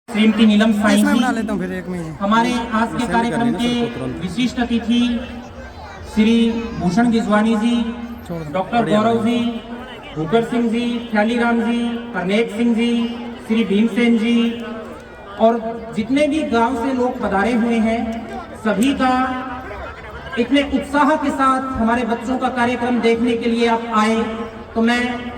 श्रीमती नीलम साई मैं बना जी, लेता हूँ फिर एक में। हमारे आज के कार्यक्रम के विशिष्ट अतिथि श्री भूषण गिजवानी जी, डॉक्टर गौरव जी, भूकर सिंह जी, ख्यालीराम जी, हरनेक सिंह जी, श्री भीमसेन जी और जितने भी गांव से लोग पधारे हुए हैं, सभी का इतने उत्साह के साथ हमारे बच्चों का कार्यक्रम देखने के लिए आप आए, तो मैं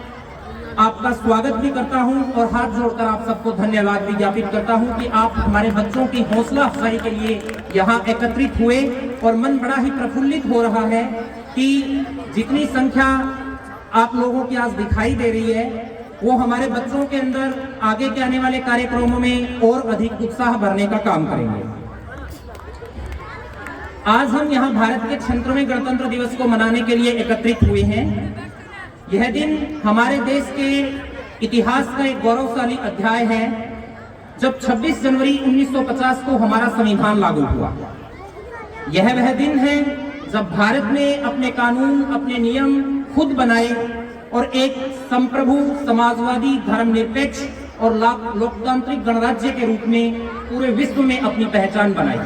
आपका स्वागत भी करता हूं और हाथ जोड़कर आप सबको धन्यवाद भी ज्ञापित करता हूं कि आप हमारे बच्चों की हौसला अफजाई के लिए यहां एकत्रित हुए और मन बड़ा ही प्रफुल्लित हो रहा है कि जितनी संख्या आप लोगों की आज दिखाई दे रही है वो हमारे बच्चों के अंदर आगे के आने वाले कार्यक्रमों में और अधिक उत्साह भरने का काम करेंगे। आज हम यहाँ भारत के 76वें गणतंत्र दिवस को मनाने के लिए एकत्रित हुए हैं। यह दिन हमारे देश के इतिहास का एक गौरवशाली अध्याय है, जब 26 जनवरी 1950 को हमारा संविधान लागू हुआ। यह वह दिन है जब भारत ने अपने कानून, अपने नियम खुद बनाए और एक संप्रभु, समाजवादी, धर्मनिरपेक्ष और लोकतांत्रिक गणराज्य के रूप में पूरे विश्व में अपनी पहचान बनाई।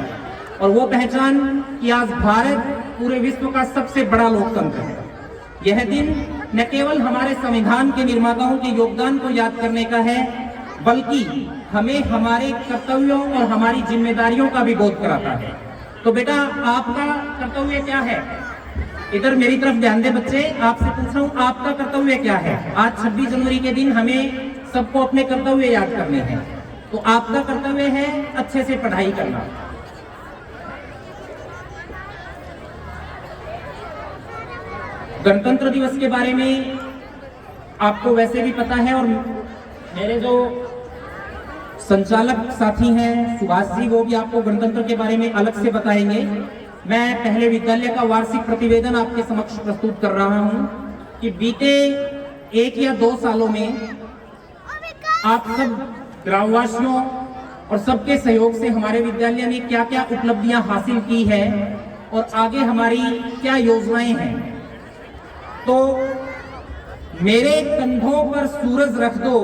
और वो पहचान कि आज भारत पूरे विश्व का सबसे बड़ा लोकतंत्र है। यह दिन न केवल हमारे संविधान के निर्माताओं के योगदान को याद करने का है, बल्कि हमें हमारे कर्तव्यों और हमारी जिम्मेदारियों का भी बोध कराता है। तो बेटा, आपका कर्तव्य क्या है? इधर मेरी तरफ ध्यान दे बच्चे, आपसे पूछ रहा हूँ, आपका कर्तव्य क्या है? आज 26 जनवरी के दिन हमें सबको अपने कर्तव्य याद करने हैं। तो आपका कर्तव्य है अच्छे से पढ़ाई करना। गणतंत्र दिवस के बारे में आपको वैसे भी पता है और मेरे जो संचालक साथी हैं सुभाष जी, वो भी आपको गणतंत्र के बारे में अलग से बताएंगे। मैं पहले विद्यालय का वार्षिक प्रतिवेदन आपके समक्ष प्रस्तुत कर रहा हूं कि बीते 1 या 2 सालों में आप सब ग्रामवासियों और सबके सहयोग से हमारे विद्यालय ने क्या क्या उपलब्धियां हासिल की है और आगे हमारी क्या योजनाएं हैं। तो मेरे कंधों पर सूरज रख दो,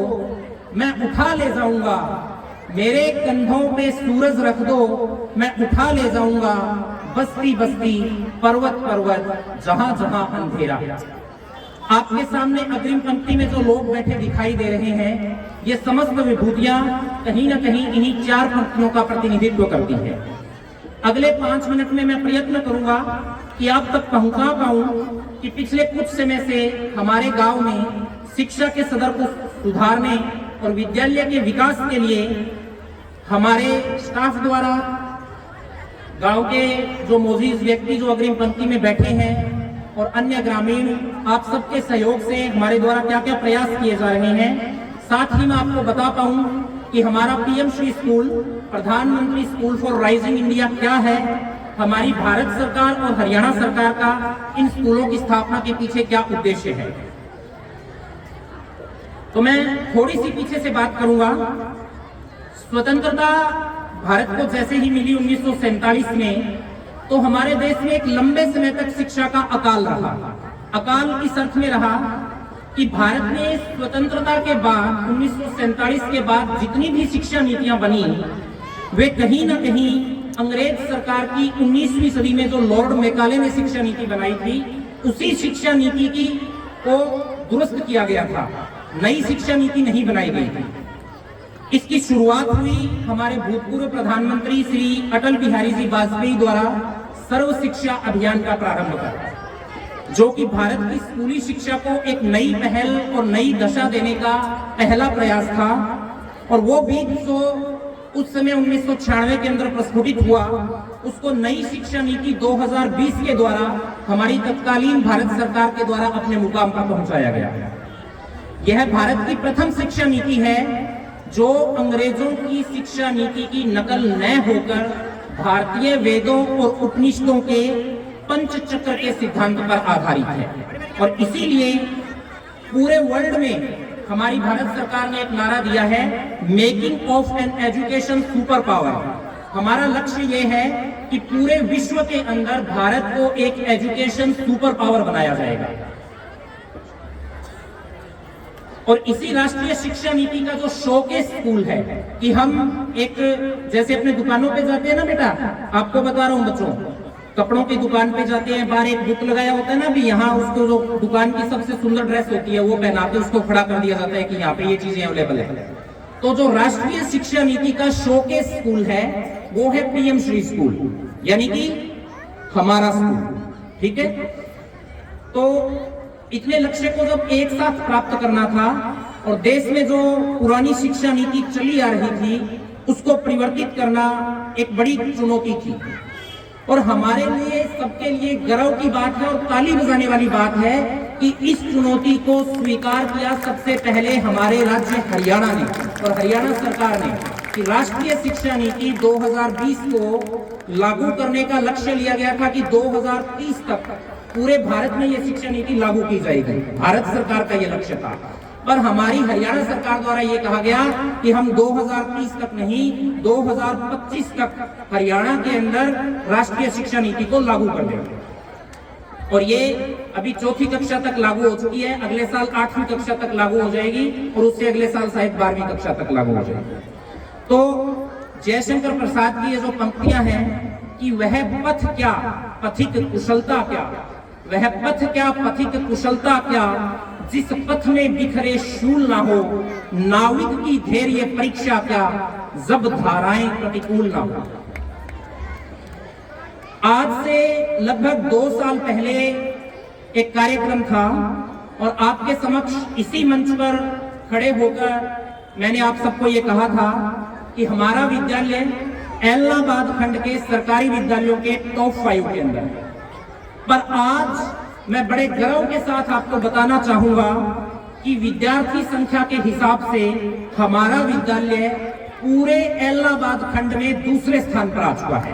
मैं उठा ले जाऊंगा। मेरे कंधों पे सूरज रख दो, मैं उठा ले जाऊंगा। बस्ती बस्ती, पर्वत पर्वत, जहां जहां अंधेरा। आपके सामने अग्रिम पंक्ति में जो लोग बैठे दिखाई दे रहे हैं, ये समस्त विभूतियां कहीं ना कहीं इन्हीं 4 पंक्तियों का प्रतिनिधित्व करती है। अगले 5 मिनट में मैं प्रयत्न करूंगा कि आप तक पहुंचा पाऊं कि पिछले कुछ समय से हमारे गांव में शिक्षा के स्तर को सुधारने और विद्यालय के विकास के लिए हमारे स्टाफ द्वारा, गांव के जो मौजूद व्यक्ति जो अग्रिम पंक्ति में बैठे हैं और अन्य ग्रामीण, आप सबके सहयोग से हमारे द्वारा क्या क्या प्रयास किए जा रहे हैं। साथ ही मैं आपको बता पाऊं कि हमारा पीएम श्री स्कूल, प्रधानमंत्री स्कूल फॉर राइजिंग इंडिया क्या है, हमारी भारत सरकार और हरियाणा सरकार का इन स्कूलों की स्थापना के पीछे क्या उद्देश्य है। तो मैं थोड़ी सी पीछे से बात करूंगा। स्वतंत्रता भारत को जैसे ही मिली 1947 में, तो हमारे देश में एक लंबे समय तक शिक्षा का अकाल रहा। अकाल इस अर्थ में रहा कि भारत में स्वतंत्रता के बाद 1947 के बाद जितनी भी शिक्षा नीतियां बनी, वे कहीं ना कहीं अंग्रेज सरकार की 19वीं सदी में जो लॉर्ड मैकाले ने शिक्षा नीति बनाई थी, उसी शिक्षा नीति की को दुरुस्त किया गया था। नई शिक्षा नीति नहीं बनाई गई थी। इसकी शुरुआत हुई हमारे भूतपूर्व प्रधानमंत्री श्री अटल बिहारी जी वाजपेयी द्वारा सर्व शिक्षा अभियान का प्रारंभ कर, जो कि भारत की स्कूली शिक्षा को एक नई पहल और नई दशा देने का पहला प्रयास था। और वो भी जो उस समय 1996 के अंदर प्रस्फुटित हुआ, उसको नई शिक्षा नीति 2020 के द्वारा हमारी तत्कालीन भारत सरकार के द्वारा अपने मुकाम पर पहुंचाया गया। यह भारत की प्रथम शिक्षा नीति है जो अंग्रेजों की शिक्षा नीति की नकल न होकर भारतीय वेदों और उपनिषदों के पंचचक्र के सिद्धांत पर आधारित है। और इसीलिए पूरे वर्ल्ड में हमारी भारत सरकार ने एक नारा दिया है, making of an education super power. हमारा लक्ष्य यह है कि पूरे विश्व के अंदर भारत को एक एजुकेशन सुपर पावर बनाया जाएगा। और इसी राष्ट्रीय शिक्षा नीति का जो शोकेस स्कूल है कि हम एक, जैसे अपने दुकानों पे जाते हैं ना बेटा, आपको बता रहा हूं बच्चों, कपड़ों की दुकान पे जाते हैं, बाहर एक बुक लगाया होता है ना, भी यहाँ उसको जो दुकान की सबसे सुंदर ड्रेस होती है वो पहना के उसको खड़ा कर दिया जाता है कि यहाँ पे ये चीजें अवेलेबल है। तो जो राष्ट्रीय शिक्षा नीति का शोकेस स्कूल है वो है पीएम श्री स्कूल, यानी कि हमारा स्कूल। ठीक है, तो इतने लक्ष्य को जब एक साथ प्राप्त करना था और देश में जो पुरानी शिक्षा नीति चली आ रही थी उसको परिवर्तित करना एक बड़ी चुनौती थी। और हमारे लिए, सबके लिए गर्व की बात है और ताली बजाने वाली बात है कि इस चुनौती को स्वीकार किया सबसे पहले हमारे राज्य हरियाणा ने और हरियाणा सरकार ने कि राष्ट्रीय शिक्षा नीति 2020 को लागू करने का लक्ष्य लिया गया था कि 2030 तक पूरे भारत में यह शिक्षा नीति लागू की जाएगी। भारत सरकार का यह लक्ष्य था, पर हमारी हरियाणा सरकार द्वारा यह कहा गया कि हम 2030 तक नहीं, 2025 तक हरियाणा के अंदर राष्ट्रीय शिक्षा नीति को लागू कर देंगे। और ये अभी 4वीं कक्षा तक लागू हो चुकी है, अगले साल 8वीं कक्षा तक लागू हो जाएगी और उससे अगले साल शायद 12वीं कक्षा तक लागू हो जाएगी। तो जयशंकर प्रसाद की ये जो पंक्तियां हैं कि वह पथ क्या पथिक कुशलता क्या, वह पथ क्या पथिक कुशलता क्या, जिस पथ में बिखरे शूल ना हो, नाविक की धैर्य परीक्षा क्या, जब धाराएं प्रतिकूल ना हो। आज से लगभग 2 साल पहले एक कार्यक्रम था और आपके समक्ष इसी मंच पर खड़े होकर मैंने आप सबको ये कहा था कि हमारा विद्यालय एलनाबाद खंड के सरकारी विद्यालयों के टॉप 5 के अंदर है। पर आज मैं बड़े गर्व के साथ आपको बताना चाहूंगा कि विद्यार्थी संख्या के हिसाब से हमारा विद्यालय पूरे एलनाबाद खंड में दूसरे स्थान पर आ चुका है।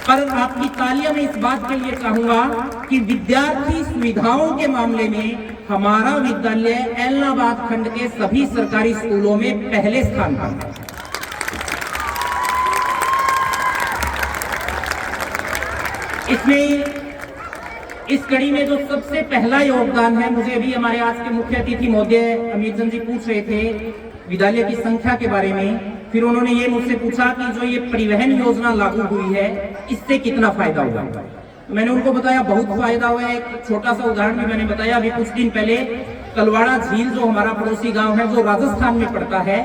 पर आपकी तालियां मैं इस बात के लिए चाहूंगा कि विद्यार्थी सुविधाओं के मामले में हमारा विद्यालय एलनाबाद खंड के सभी सरकारी स्कूलों में पहले स्थान पर है। इसमें इस कड़ी में जो सबसे पहला योगदान है, मुझे अभी हमारे आज के मुख्य अतिथि महोदय अमित जी पूछ रहे थे विद्यालय की संख्या के बारे में, फिर उन्होंने ये मुझसे पूछा कि जो ये परिवहन योजना लागू हुई है इससे कितना फायदा हुआ। तो मैंने उनको बताया बहुत फायदा हुआ है। एक छोटा सा उदाहरण भी मैंने बताया। अभी कुछ दिन पहले कलवाड़ा झील जो हमारा पड़ोसी गांव है जो राजस्थान में पड़ता है,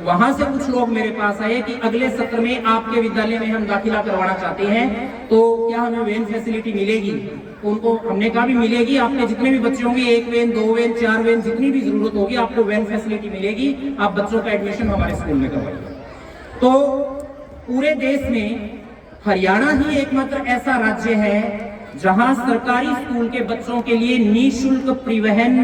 वहां से कुछ लोग मेरे पास आए कि अगले सत्र में आपके विद्यालय में हम दाखिला करवाना चाहते हैं, तो क्या हमें वैन फैसिलिटी मिलेगी? उनको हमने कहा भी मिलेगी, आपके जितने भी बच्चे होंगे 1 वैन 2 वैन 4 वैन जितनी भी जरूरत होगी आपको वैन फैसिलिटी मिलेगी, आप बच्चों का एडमिशन हमारे स्कूल में करवाइए। तो पूरे देश में हरियाणा ही एकमात्र ऐसा राज्य है जहां सरकारी स्कूल के बच्चों के लिए निःशुल्क परिवहन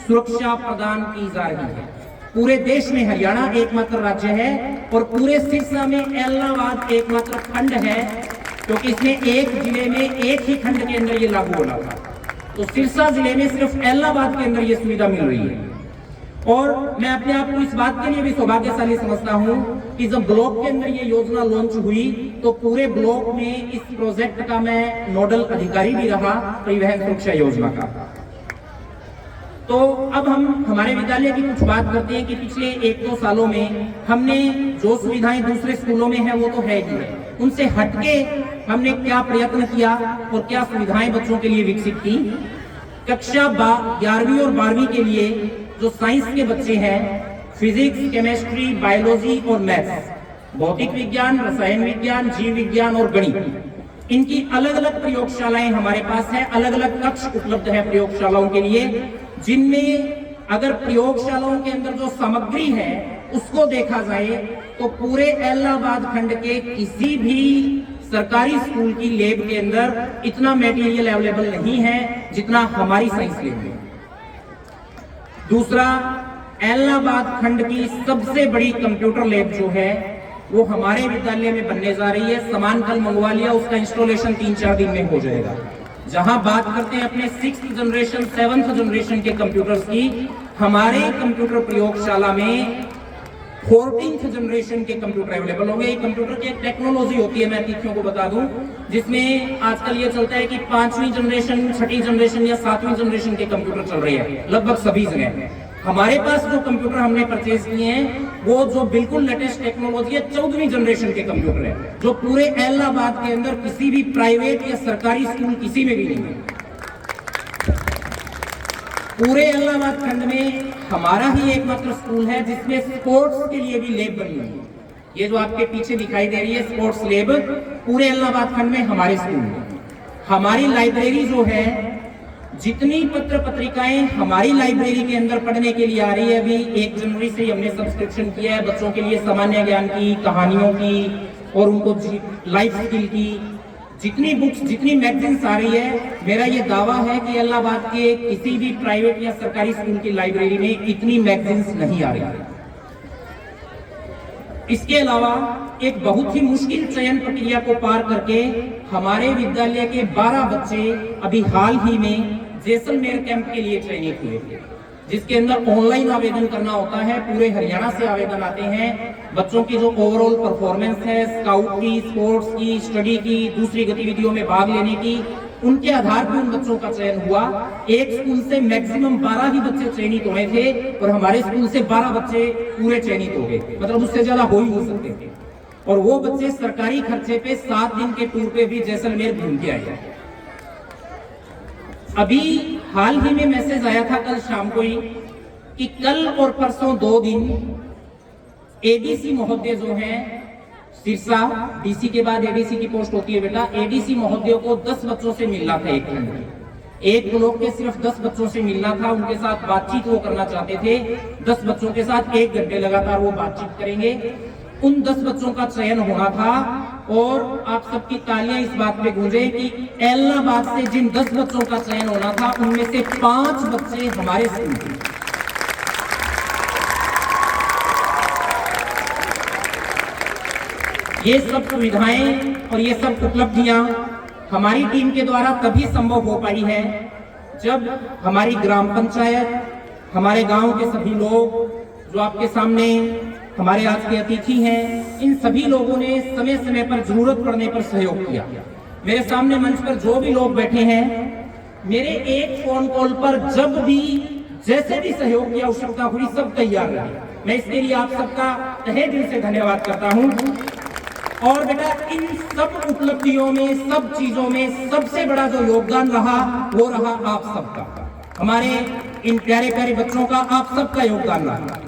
सुरक्षा प्रदान की जा रही है। पूरे देश में हरियाणा एकमात्र राज्य है और पूरे सिरसा में एलनाबाद एकमात्र खंड है, क्योंकि इसमें एक जिले में एक ही खंड के अंदर ये लागू हो रहा था। तो सिरसा जिले में सिर्फ एलनाबाद के अंदर ये सुविधा मिल रही है। और मैं अपने आप को इस बात के लिए भी सौभाग्यशाली समझता हूं कि जब ब्लॉक के अंदर ये योजना लॉन्च हुई तो पूरे ब्लॉक में इस प्रोजेक्ट का मैं नोडल अधिकारी भी रहा, परिवहन सुरक्षा योजना का। तो अब हम हमारे विद्यालय की कुछ बात करते हैं कि पिछले 1-2 सालों में हमने जो सुविधाएं दूसरे स्कूलों में है वो तो है ही, उनसे हटके हमने क्या प्रयत्न किया और क्या सुविधाएं बच्चों के लिए विकसित की। कक्षा 11वीं और 12वीं के लिए जो साइंस के बच्चे हैं, फिजिक्स, केमिस्ट्री, बायोलॉजी और मैथ्स, भौतिक विज्ञान, रसायन विज्ञान, जीव विज्ञान और गणित, इनकी अलग अलग प्रयोगशालाएं हमारे पास है। अलग अलग कक्ष उपलब्ध है प्रयोगशालाओं के लिए, जिनमें अगर प्रयोगशालाओं के अंदर जो सामग्री है उसको देखा जाए तो पूरे एलनाबाद खंड के किसी भी सरकारी स्कूल की लैब के अंदर इतना मटेरियल अवेलेबल नहीं है जितना हमारी साइंस लैब में। दूसरा, एलनाबाद खंड की सबसे बड़ी कंप्यूटर लैब जो है वो हमारे विद्यालय में बनने जा रही है। सामान कल मंगवा लिया, उसका इंस्टॉलेशन 3-4 दिन में हो जाएगा। जहां बात करते हैं अपने 6th जनरेशन 7th जनरेशन के कंप्यूटर्स की, हमारे कंप्यूटर प्रयोगशाला में 14th जनरेशन के कंप्यूटर अवेलेबल होंगे। ये कंप्यूटर की एक टेक्नोलॉजी होती है, मैं तिथियों को बता दूं, जिसमें आजकल ये चलता है कि 5वीं जनरेशन, 6ठी जनरेशन या 7वीं जनरेशन के कंप्यूटर चल रहे हैं लगभग सभी जगह। हमारे पास जो कंप्यूटर हमने परचेज किए हैं वो जो बिल्कुल लेटेस्ट टेक्नोलॉजी है, 14वीं जनरेशन के कंप्यूटर है, जो पूरे इलाहाबाद के अंदर किसी भी प्राइवेट या सरकारी स्कूल किसी में भी नहीं है। पूरे इलाहाबाद खंड में हमारा ही एकमात्र स्कूल है जिसमें स्पोर्ट्स के लिए भी लैब बनी हुई है। ये जो आपके पीछे दिखाई दे रही है स्पोर्ट्स लैब, पूरे इलाहाबाद खंड में हमारे स्कूल में। हमारी लाइब्रेरी जो है, जितनी पत्र पत्रिकाएं हमारी लाइब्रेरी के अंदर पढ़ने के लिए आ रही है, अभी 1 जनवरी से हमने सब्सक्रिप्शन किया है बच्चों के लिए सामान्य ज्ञान की, कहानियों की और उनको लाइफ स्किल की, जितनी बुक्स, जितनी मैगजीन्स आ रही है, मेरा ये दावा है कि इलाहाबाद के किसी भी प्राइवेट या सरकारी स्कूल की लाइब्रेरी में इतनी मैगजीन्स नहीं आ रही है। इसके अलावा एक बहुत ही मुश्किल चयन प्रक्रिया को पार करके हमारे विद्यालय के 12 बच्चे अभी हाल ही में जैसलमेर कैंप के लिए चयनित हुए थे, जिसके अंदर ऑनलाइन आवेदन करना होता है। पूरे हरियाणा से आवेदन आते हैं। बच्चों की जो ओवरऑल परफॉर्मेंस है, स्काउट की, स्पोर्ट्स की, स्टडी की, दूसरी गतिविधियों में भाग लेने की, उनके आधार पर उन बच्चों का चयन हुआ। एक स्कूल से मैक्सिमम 12 ही बच्चे चयनित हुए थे और हमारे स्कूल से 12 बच्चे पूरे चयनित हो गए, मतलब उससे ज्यादा हो ही नहीं सकते थे। और वो बच्चे सरकारी खर्चे पे 7 दिन के टूर पे भी जैसलमेर घूम के आए। अभी हाल ही में मैसेज आया था कल शाम को ही कि कल और परसों 2 दिन एडीसी महोदय जो हैं सिरसा, डीसी के बाद एडीसी की पोस्ट होती है बेटा, एडीसी महोदय को 10 बच्चों से मिलना था एक खंड में। एक ब्लॉक के सिर्फ 10 बच्चों से मिलना था, उनके साथ बातचीत वो करना चाहते थे। 10 बच्चों के साथ 1 घंटे लगातार वो बातचीत करेंगे। उन 10 बच्चों का चयन होना था और आप सबकी तालियां इस बात पे गूंजे कि इलाहाबाद से जिन 10 बच्चों का चयन होना था उनमें से 5 बच्चे हमारे स्कूल के। ये सब सुविधाएं और ये सब उपलब्धियां हमारी टीम के द्वारा तभी संभव हो पाई है जब हमारी ग्राम पंचायत, हमारे गांव के सभी लोग, जो आपके सामने हमारे आज के अतिथि हैं, इन सभी लोगों ने समय समय पर जरूरत पड़ने पर सहयोग किया। मेरे सामने मंच पर जो भी लोग बैठे हैं, मेरे एक फोन कॉल पर जब भी जैसे भी सहयोग की आवश्यकता हुई सब तैयार रहे। मैं इसके लिए आप सबका तहे दिल से धन्यवाद करता हूं। और बेटा इन सब उपलब्धियों में, सब चीजों में सबसे बड़ा जो योगदान रहा वो रहा आप सबका, हमारे इन प्यारे प्यारे बच्चों का आप सबका योगदान रहा।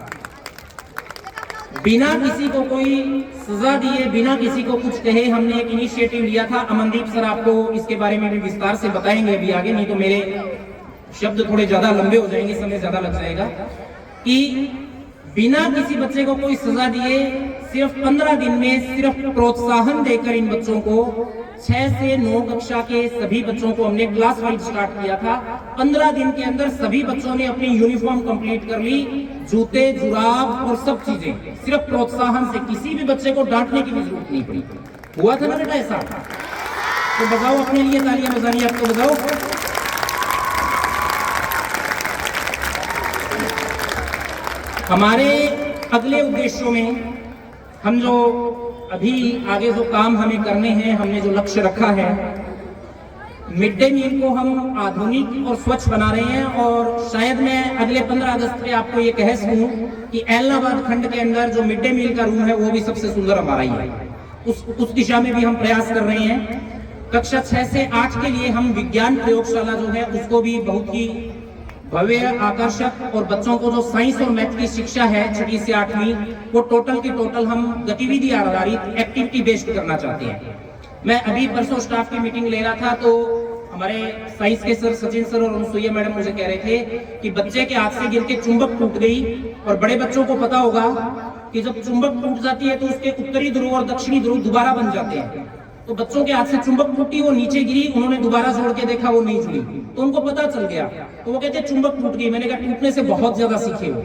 बिना किसी को कोई सजा दिए, बिना किसी को कुछ कहे हमने एक इनिशिएटिव लिया था। अमनदीप सर आपको इसके बारे में भी विस्तार से बताएंगे अभी आगे, नहीं तो मेरे शब्द थोड़े ज्यादा लंबे हो जाएंगे, समय ज्यादा लग जाएगा। कि बिना किसी बच्चे को कोई सजा दिए सिर्फ 15 दिन में सिर्फ प्रोत्साहन देकर इन बच्चों को 6 से 9 कक्षा के सभी बच्चों को हमने क्लास वाइज स्टार्ट किया था। 15 दिन के अंदर सभी बच्चों ने अपनी यूनिफॉर्म कंप्लीट कर ली, जूते, जुराब और सब चीजें, सिर्फ प्रोत्साहन से। किसी भी बच्चे को डांटने की भी जरूरत नहीं पड़ी। हुआ था ना बेटा ऐसा? तो बजाओ अपने लिए तालियां, बजानी आपको बजाओ। हमारे अगले उद्देश्यों में हम जो अभी आगे जो काम हमें करने हैं, हमने जो लक्ष्य रखा है, मिड डे मील को हम आधुनिक और स्वच्छ बना रहे हैं। और शायद मैं अगले 15 अगस्त पे आपको ये कह सकूं कि इलाहाबाद खंड के अंदर जो मिड डे मील का रूम है वो भी सबसे सुंदर हमारा ही है। उस दिशा में भी हम प्रयास कर रहे हैं। कक्षा 6 से 8 के लिए हम विज्ञान प्रयोगशाला जो है उसको भी बहुत ही भव्य, आकर्षक, और बच्चों को जो साइंस और मैथ की शिक्षा है 6वीं से 8वीं, वो टोटल की टोटल हम गतिविधि आधारित, एक्टिविटी बेस्ड करना चाहते हैं। मैं अभी परसों स्टाफ की मीटिंग ले रहा था तो हमारे साइंस के सर सचिन सर और अनुसुईया मैडम मुझे कह रहे थे कि बच्चे के हाथ से गिर के चुंबक टूट गई। और बड़े बच्चों को पता होगा कि जब चुंबक टूट जाती है तो उसके उत्तरी ध्रुव और दक्षिणी ध्रुव दोबारा बन जाते हैं। तो बच्चों के हाथ से चुंबक टूटी, वो नीचे गिरी, उन्होंने दोबारा जोड़ के देखा, वो नहीं जुड़ी, तो उनको पता चल गया। तो वो कहते चुंबक टूट गई। मैंने कहा टूटने से बहुत ज्यादा सीखे हो,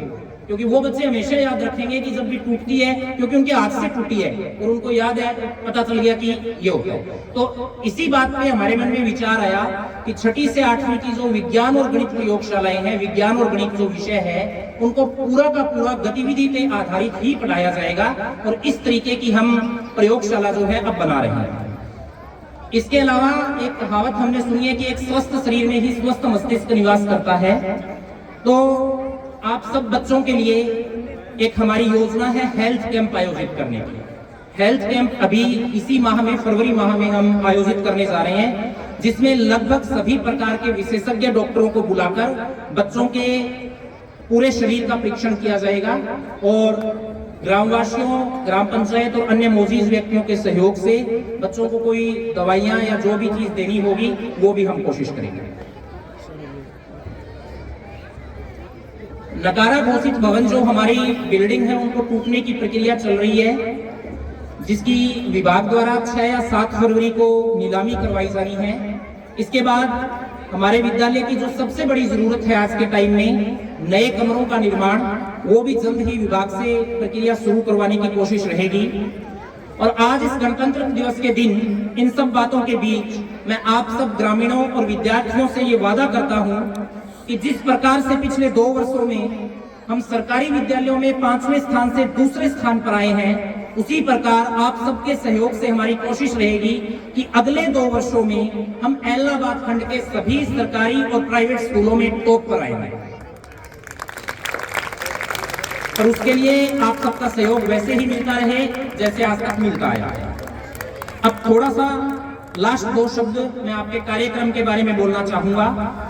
क्योंकि वो बच्चे हमेशा याद रखेंगे कि जब भी टूटती है, क्योंकि उनके हाथ से टूटी है और उनको याद है, पता चल गया कि ये होता है। तो इसी बात पे हमारे मन में विचार आया कि 6ठी से 8वीं की जो विज्ञान और गणित प्रयोगशालाएं हैं, विज्ञान और गणित जो विषय है, उनको पूरा का पूरा गतिविधि पे आधारित ही पढ़ाया जाएगा और इस तरीके की हम प्रयोगशाला जो है अब बना रहे हैं। इसके अलावा एक कहावत हमने सुनी है कि एक स्वस्थ शरीर में ही स्वस्थ मस्तिष्क निवास करता है। तो आप सब बच्चों के लिए एक हमारी योजना है हेल्थ कैंप आयोजित करने की। हेल्थ कैंप अभी इसी माह में, फरवरी माह में हम आयोजित करने जा रहे हैं, जिसमें लगभग सभी प्रकार के विशेषज्ञ डॉक्टरों को बुलाकर बच्चों के पूरे शरीर का परीक्षण किया जाएगा और ग्रामवासियों, ग्राम पंचायत और अन्य मोजीज व्यक्तियों के सहयोग से बच्चों को कोई दवाइयां या जो भी चीज देनी होगी वो भी हम कोशिश करेंगे। नकारा घोषित भवन जो हमारी बिल्डिंग है, उनको टूटने की प्रक्रिया चल रही है, जिसकी विभाग द्वारा 6 या 7 फरवरी को नीलामी करवाई जानी है। इसके बाद हमारे विद्यालय की जो सबसे बड़ी जरूरत है आज के टाइम में, नए कमरों का निर्माण, वो भी जल्द ही विभाग से प्रक्रिया शुरू करवाने की कोशिश रहेगी। और आज इस गणतंत्र दिवस के दिन इन सब बातों के बीच मैं आप सब ग्रामीणों और विद्यार्थियों से ये वादा करता हूं कि जिस प्रकार से पिछले 2 वर्षों में हम सरकारी विद्यालयों में 5वें स्थान से दूसरे स्थान पर आए हैं, उसी प्रकार आप सबके सहयोग से हमारी कोशिश रहेगी कि अगले 2 वर्षों में हम एलनाबाद खंड के सभी सरकारी और प्राइवेट स्कूलों में टॉप पर आएंगे। और उसके लिए आप सबका सहयोग वैसे ही मिलता रहे जैसे आज तक मिलता आया है। अब थोड़ा सा लास्ट 2 शब्द मैं आपके कार्यक्रम के बारे में बोलना चाहूंगा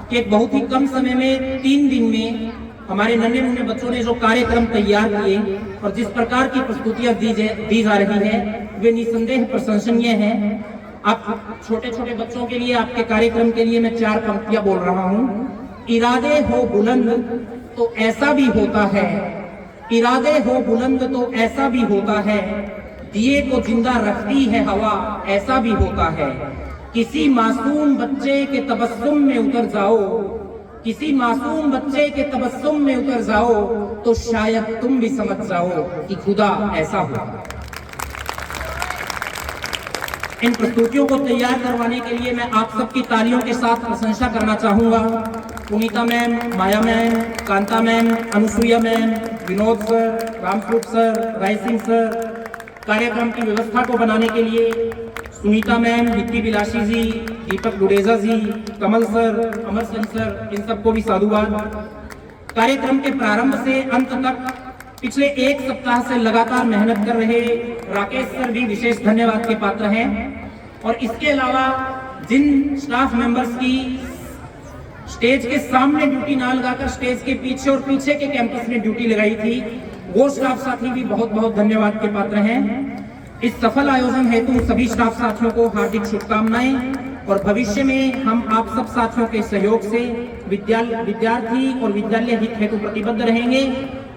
कि एक बहुत ही कम समय में 3 दिन में हमारे नन्हे मुन्ने बच्चों ने जो कार्यक्रम तैयार किए और जिस प्रकार की प्रस्तुतियां दी जा रही है, वे निसंदेह प्रशंसनीय हैं। आप छोटे छोटे बच्चों के लिए, आपके कार्यक्रम के लिए मैं 4 पंक्तियां बोल रहा हूं। इरादे हो बुलंद तो ऐसा भी होता है, इरादे हो बुलंद तो ऐसा भी होता है, दिए को जिंदा रखती है हवा, ऐसा भी होता है। किसी मासूम बच्चे के तबस्सुम में उतर जाओ, किसी मासूम बच्चे के तबस्सुम में उतर जाओ तो शायद तुम भी समझ जाओ कि खुदा ऐसा हो। इन प्रस्तुतियों को तैयार करवाने के लिए मैं आप सबकी तालियों के साथ प्रशंसा करना चाहूंगा। Punita ma'am, Maya ma'am, Kanta ma'am, Anusuiya ma'am, Vinod sir, Ramswaroop sir, Rai Singh sir, कार्यक्रम की व्यवस्था को बनाने के लिए Sunita ma'am, Vicky Bilashi ji, Deepak Gudeja ji, Kamal sir, Amar Singh sir, इन सबको भी साधुवाद। कार्यक्रम के प्रारंभ से अंत तक पिछले 1 सप्ताह से लगातार मेहनत कर रहे राकेश सर भी विशेष धन्यवाद के पात्र हैं। और इसके अलावा जिन स्टाफ मेंबर्स की स्टेज के सामने ड्यूटी ना लगाकर स्टेज के पीछे और पीछे के कैंपस में ड्यूटी लगाई थी, वो स्टाफ साथी भी बहुत बहुत धन्यवाद के पात्र हैं। इस सफल आयोजन हेतु सभी स्टाफ साथियों को हार्दिक शुभकामनाएं और भविष्य में हम आप सब साथियों के सहयोग से विद्यार्थी और विद्यालय हित हेतु प्रतिबद्ध रहेंगे।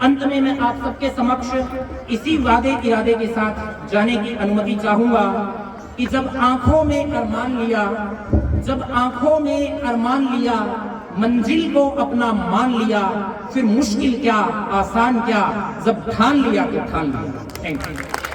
अंत में मैं आप सबके समक्ष इसी वादे इरादे के साथ जाने की अनुमति चाहूंगा कि जब आंखों में अरमान लिया, जब आंखों में अरमान लिया, मंजिल को अपना मान लिया, फिर मुश्किल क्या आसान क्या, जब ठान लिया तो ठान लिया। Thank you.